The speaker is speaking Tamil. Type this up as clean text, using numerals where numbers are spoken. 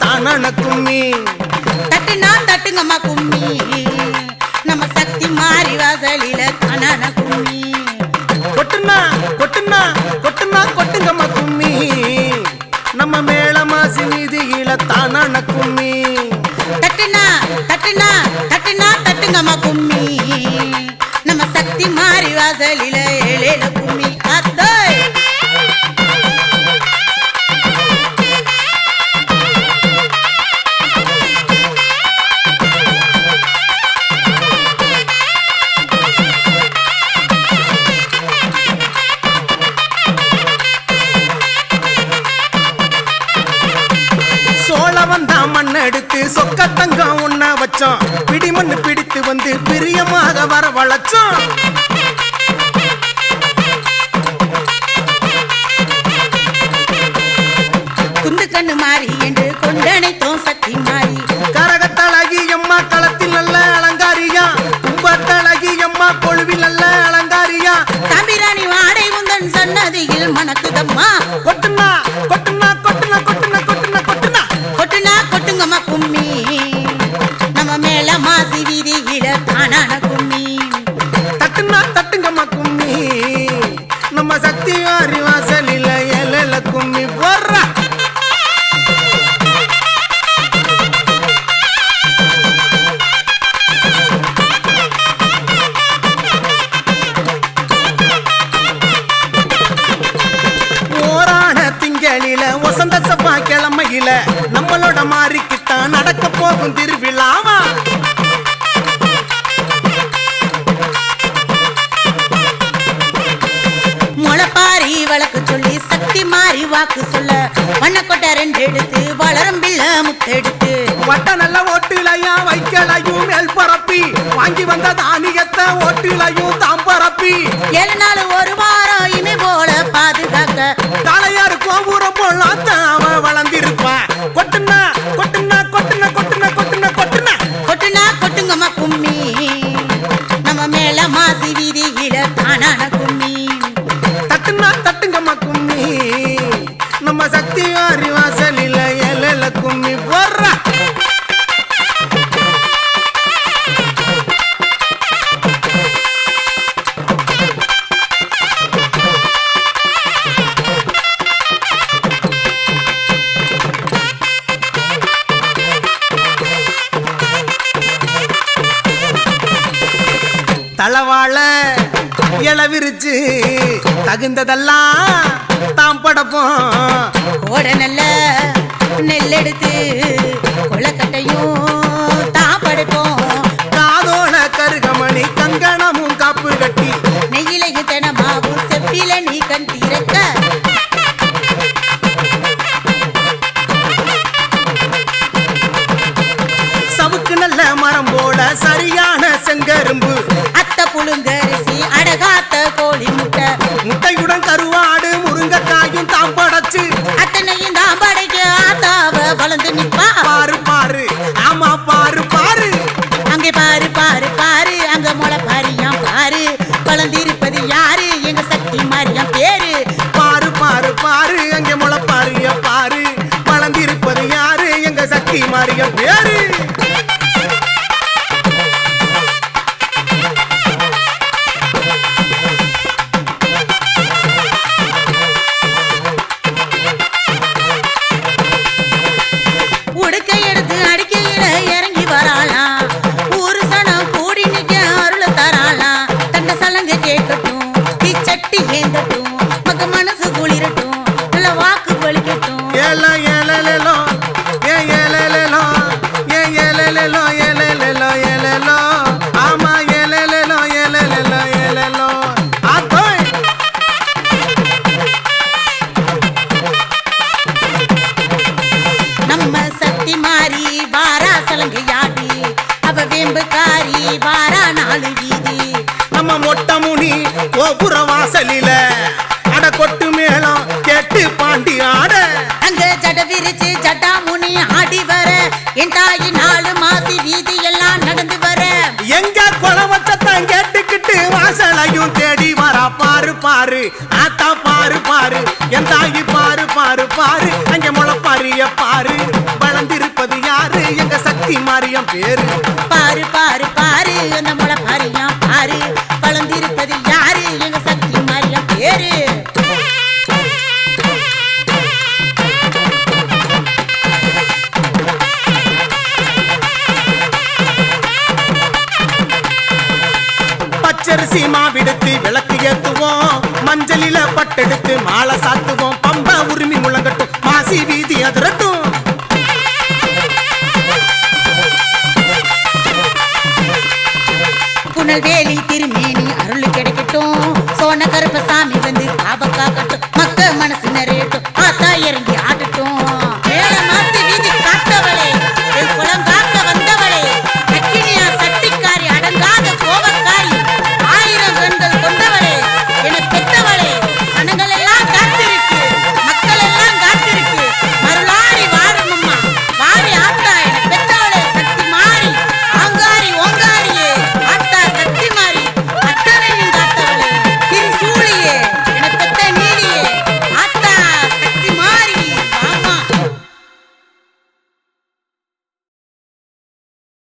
தானன கும்மி. தட்டுனா தட்டுங்கம்மா கும்மி, நம்ம சக்தி மாறி வாசலில தானன கும்மி. கொட்டுனா கொட்டுனா கொட்டுனா கொட்டுங்கம்மா கும்மி, நம்ம மேல மாசி வீதியில தானன கும்மி. தட்டுனா தட்டுனா தட்டுனா தட்டுங்கம்மா கும்மி, நம்ம சக்தி மாறி வாசலில ஏழேல கும்மி. அத்தோய் எடுத்து சொக்கத்தங்கம் ஒன்ன வச்சோம், பிடிமண்ணு பிடித்து வந்து பிரியமாக வர வளச்சோம். குந்து கண்ணு மாறி என்று கொண்டனைத்தோம் சக்தி மாறி. கரகத்தழகி அம்மா களத்தில் நல்ல அலங்காரியா, கும்பத்தழகி அம்மா கொழுவில் நல்ல அலங்காரியா. சாம்பிராணி வாடை உந்தன் சன்னதியில் மணக்குதம்மா. கொட்டுனா கொட்டுனா கொட்டுனா கொட்டுனா கொட்டுனா கொட்டுனா கொட்டுனா கொட்டுங்கம்மா கும்மி, நம்ம மேல மாசி வீதியில தானான கும்மி. தட்டுனா தட்டுங்கம்மா கும்மி, நம்ம சக்தி வாரி வாசலில ஏழேல கும்மி போடுறா. வசந்த சப்பா கிழமையில நம்மளோட மாறிக்கிட்டான் நடக்க போகும் திருவிழாவா. முளைப்பாரி வழக்கு சொல்லி சக்தி மாறி வாக்கு சொல்ல, வண்ணக்கொட்டை 2 எடுத்து வளரும் பிள்ள முத்தெடுத்து, வட்ட நல்ல ஓட்டிலையா வைக்கலையும் மேல் பரப்பி, வாங்கி வந்த தானியத்தை ஓட்டிலையும் தாம் பரப்பி, 7 நாள் ஒரு வாரம் இமை போல பாதுகாக்க தலையாரு கோபுரம் போலாம் அவ வளர்ந்திருப்பா. கொட்டுனா கொட்டுனா கொட்டுனா கொட்டுனா கொட்டுனா கொட்டுனா கொட்டுனா கொட்டுங்கம்மா கும்மி, நம்ம மேல மாசி வீதியில தானான கும்மி. தட்டுனா தட்டுங்கம்மா கும்மி, நம்ம சக்தி வாரி வாசலில ஏழேல கும்மி போடுறா. தளவாழ இளவிரிச்சு தகுந்ததெல்லாம் தாம் படப்போம். கோட நல்ல நெல் எடுத்து கொள்ளக்கட்டையும் தான் படைப்போம். காதோட கருகமணி கங்கணமும் காப்பு கட்டி, நெய்யிலையும் தெனமாவும் செப்பில நீ கண் தீரக்க, சவுக்கு நல்ல மரம் போல சரியான செங்கரும்பு, அத்த புழுங்கரிசி அடகாத்த கோழி முட்டை, முட்டையுடன் கருவாடு முருங்கைக்காயும் தாம் படைச்சு, அத்தனையும் தான் படைக்க ஆத்தாவ வளர்ந்து நிப்பா. பாரு பாரு ஆமா பாரு பாரு, அங்கே பாரு பாரு பாரு, அங்க முளை பாரியாம் பாரு, வளர்ந்திருப்பது யாரு எங்க சக்தி மாரியாம் பேரு. பாரு பாரு பாரு, அங்கே முளைப்பாரிய பாரு, வளர்ந்திருப்பது யாரு எங்க சக்தி மாறிய பேரு. உடுக்கை எடுத்து அடிக்கையில இறங்கி வராளாம், ஊரு சனம் கூடி நிக்க அருள் தராளாம். தண்ட சலங்க கேட்கட்டும், தீச்சட்டி ஏந்தட்டும், மக மனசு குளிரட்டும், நல்ல வாக்கு பலிக்கட்டும். ஏல ஏலலேலோ ஏ ஏலலேலோ ஏ ஏலலேலோ ஏலலேலோ ஏலலேலோ ஆமா ஏலலேலோ ஏலலேலோ ஏலலேலோ ஆத்தோய். நம்ம சக்தி மாறி வாரா சலங்கையாடி, அவ வேம்புக்காரி வாரா 4 வீதி. நம்ம மொட்டை முனி கோபுர வாசலில அட கொட்டு மேளம் கேட்டு பாண்டி ஆட, அங்க ஜட விரிச்சு ஜட்டாமுனி ஆடி வர, என் தாயி 4 மாசி வீதி எல்லாம் நடந்து வர, எங்க குளவச்சத்தான் கேட்டுக்கிட்டு வாசலையும் தேடி வரா. பாரு பாரு ஆத்தா பாரு பாரு, என் தாயி பாரு பாரு பாரு, அங்க முளைப்பாரிய பாரு, வளர்ந்திருப்பது யாரு எங்க சக்தி மாரியம் பேரு. பாரு பாரு பாரு அந்த முளை பாரியா பாரு வளர்ந்திருப்பது யாரு எங்க சக்தி மாரியா பேரு. பச்சரிசி மாவிடுத்து விளக்கு ஏத்துவோம், மஞ்சளில பட்டெடுத்து மாலை சாத்துவோம். பம்ப உரிமை முழங்கட்டும், மாசி வீதி அதிரட்டும். புனல்வேலி திருமேனி அருள் கிடைக்கட்டும், சோன கருப்பசாமி வந்து காவ காக்கட்டும், மக்க மனசு நிறையட்டும்.